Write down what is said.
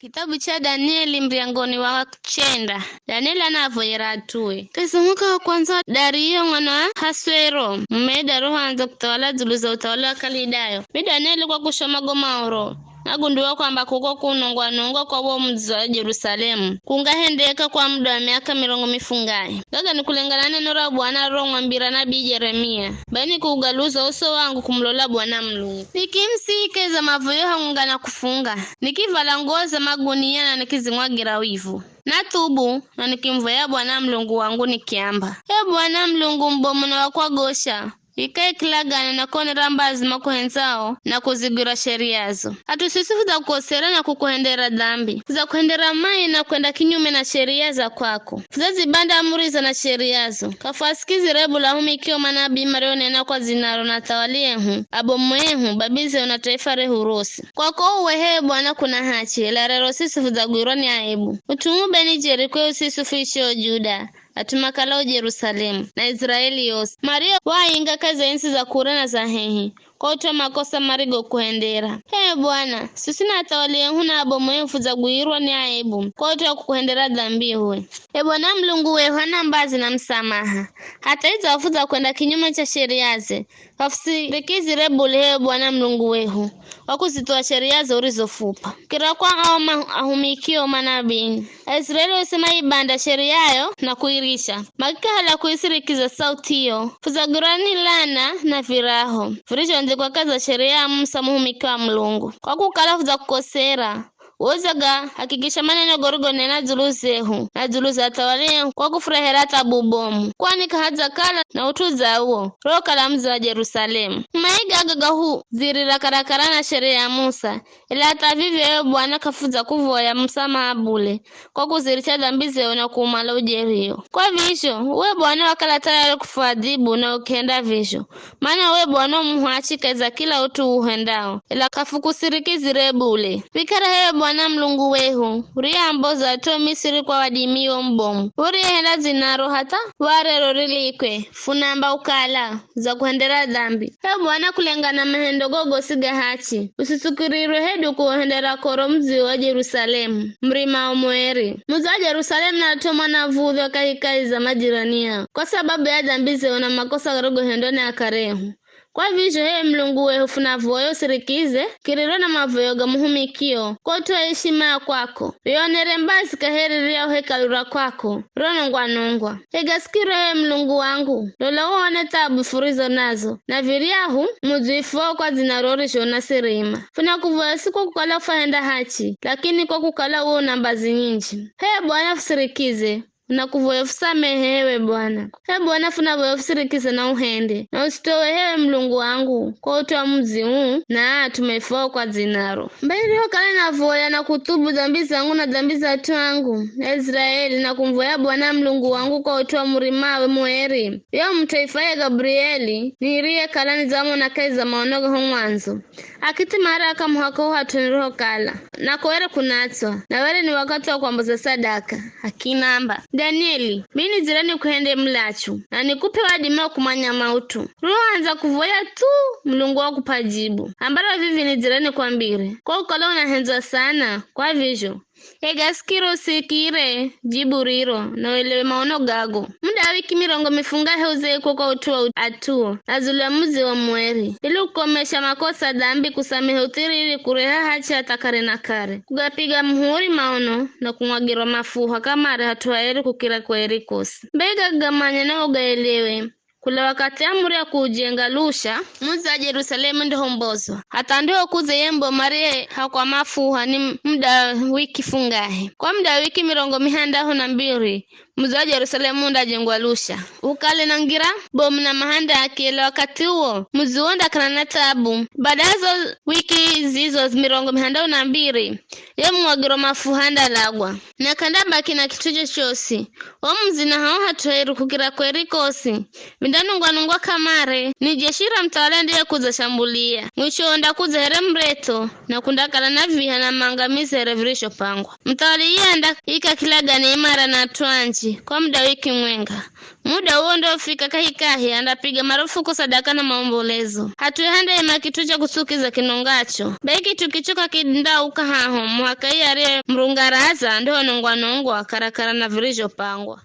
Kitabu cha Danieli mriangoni wa chenda. Danieli anavoyera atue. Mwaka wa kwanza Dario mwana wa Haswero. Mmeda roho anza kutawala zulu za utawala wa Kalidayo. Danieli kwa kushoma gomaoro. Nagundua kwamba kuko kunongwa kwa wo mji wa Yerusalemu. Kungahendeka kwa muda wa miaka 100 gaga ni kulingana neno la Bwana roho mwambira nabii Yeremia. Bani kuugaluza uso wangu kumlola Bwana Mulungu. Nikimsikeza mavoyo hangana kufunga. Nikivala nguo za magunia na nikizimwagira wivu. Natubu na nikimvoya Bwana Mulungu wangu nikiamba. Bwana Mulungu mbomu na wakwa gosha. Ikae kilagana na kone rambazi makuhenzao na kuzigira sheriazo. Hatusisifu za kukosera na kukuhendera dhambi. Za kuhendera mai na kwenda kinyume na sheria za kwako. Za zibanda amuriza na sheriazo. Kafasikizi rebu la humikio manabii marionena kwa zinaro na tawaliehu. Abomwehu babize unataifa rehurosi. Kwako uwehe Bwana kuna hachi. La rero sisifu za guironi aibu. Utumume ni Jeriko sisifu ishio Juda. Atumakala Yerusalemu na Israeli yose. Maria wainga kazi ensi za kura na za hehi. Kwa uto makosa marigo kuhendera. Bwana, susina atawalie huna abomwefu za guirwa ni aibu. Kwa uto kukuhendera dhambi huwe. Bwana Mulungu wewe hana mbazi na msamaha. Hata hizo wafuza kwenda kinyume cha sheriaze. Kafsirikizi rebule Bwana Mulungu wewe. Wakuzitoa sheria za urizofupa. Kira kwa ahumikio manabii. Israeli wasema ibanda sheriayo na kuirisha. Makala kuisirikiza sauti hiyo. Fuzagurani lana na viraho. Furijo kwa kaza sheria Musa muhumiki wa Mulungu. Kwa kukala fuza kukosera. Wozaga hakikisha maneno gorigo nena zuluzehu na zuluza atawalie kwa kufurahera tabubomu. Kwani kahaza kala na utuza uo. Roka la mzi wa Yerusalemu. Maiga agaga huu zirira karakara na sheria ya Musa. Ila hata vivyo Bwana kafuza kuvoya Musa maabule. Kwa kuziricha dhambize na kumala ujerio. Kwa visho, Bwana wakala tayari kufuadhibu na ukenda visho. Maana Bwana muhachika za kila utu uhendao. Ila kafukusirikizi rebule. Vikara Bwana Mulungu wehu, uria amboza atoa Misiri kwa wadimiwo mbomu. Uria henda zinaro hata, warero rilikwe, funamba ukala, za kuhendera dhambi. Bwana kulengana mahendo gogo siga hachi. Usisukiriru hedu kuhendera koro mzi wa Yerusalemu, mrima omweri. Mzi wa Yerusalemu na atoma na vudhi wa kahikai za majirania. Kwa sababu ya dhambize una makosa garogo hendone ya karehu. Kwa visho Mulungu wehu funavoyo sirikize, kiriro na mavoyoga muhumikio, koto heshima kwako. Yonere mbazi kaheriria uhekalura kwako, ronongwa. Hegaskiro Mulungu wangu, lola uone tabu furizo nazo, na viriahu, muzuifuwa kwa zinarorisho na sirima. Funa kuvoya siku kukala fahenda hachi, lakini kwa kukala uo nambazi nyingi. Bwana fusirikize. Na kuvoya fusamehewe Bwana. Bwana funavoya fusirikize na uhende. Na usitowe Mulungu wangu. Kwa utoa mzi huu na tumefua kwa zinaro. Mbili kale na voya na kutubu dhambi zangu na dhambi za watu wangu Israeli na kumvoya Bwana Mulungu wangu kwa utoa murimawe mweri. Mtaifaye Gabrieli nirie kalani zamo na kai za maonogo mwanzo. Akiti mara akamuhako hatuniroho kala. Na kuwere kunatswa. Na were ni wakati wa kuamboza sadaka. Hakinamba. Danieli, mini zirani kuhende mlachu. Na nikupe wadimao kumanya mautu. Ruho anza kuvoya tu Mulungu wa kupajibu. Ambara vivi ni zirani kwa mbire. Kwa ukala unahenza sana. Kwa visho. Gaskiro sikire jiburiro na welewe maono gago. Muda wiki 100 heuze kwa utuwa atuo. Azula muzi wa mweri. Ili kukomesha makosa dhambi kusamehe utiri ili kureha hachi atakare na kare. Kugapiga muhuri maono na kumwagiro mafuha kama hatua eri kukira kwa erikosi. Bega gamanya na ugaelewe. Kula wakati amuri ya kujenga lusha, muzi wa Yerusalemu ndiho mbozwa. Hata ndiho kuze yembo marie hakwa mafuha ni muda wiki fungahe. Kwa muda wiki 102, muzi wa Yerusalemu ndajengwa lusha. Ukale na ngira, bomu na mahanda akile wakati huo, muzi wonda kana na tabu. Badazo wiki zizo 102, mwagiro mafuhanda lagwa. Na kandamba kina kitujo chosi. Muzi na hao hatuheru kukira kwa erikosi. Nungwa kamare ni jeshira mtawala ndiye kuza shambulia. Mwisho onda kuza here mreto na kundakala na viha na mangamizi here virisho pangwa. Mtawali yenda ika kilagani imara na tuanji. maji kwa muda wiki mwenga. Muda huo ndio fika kahikahi andapiga marufuku sadaka na maombolezo. Hatuhanda ima kitu cha kusukiza kinongacho. Beki tukichoka kindauka haho mwaka hii arie mrungaraza ndio nongwa karakara na virijo pangwa.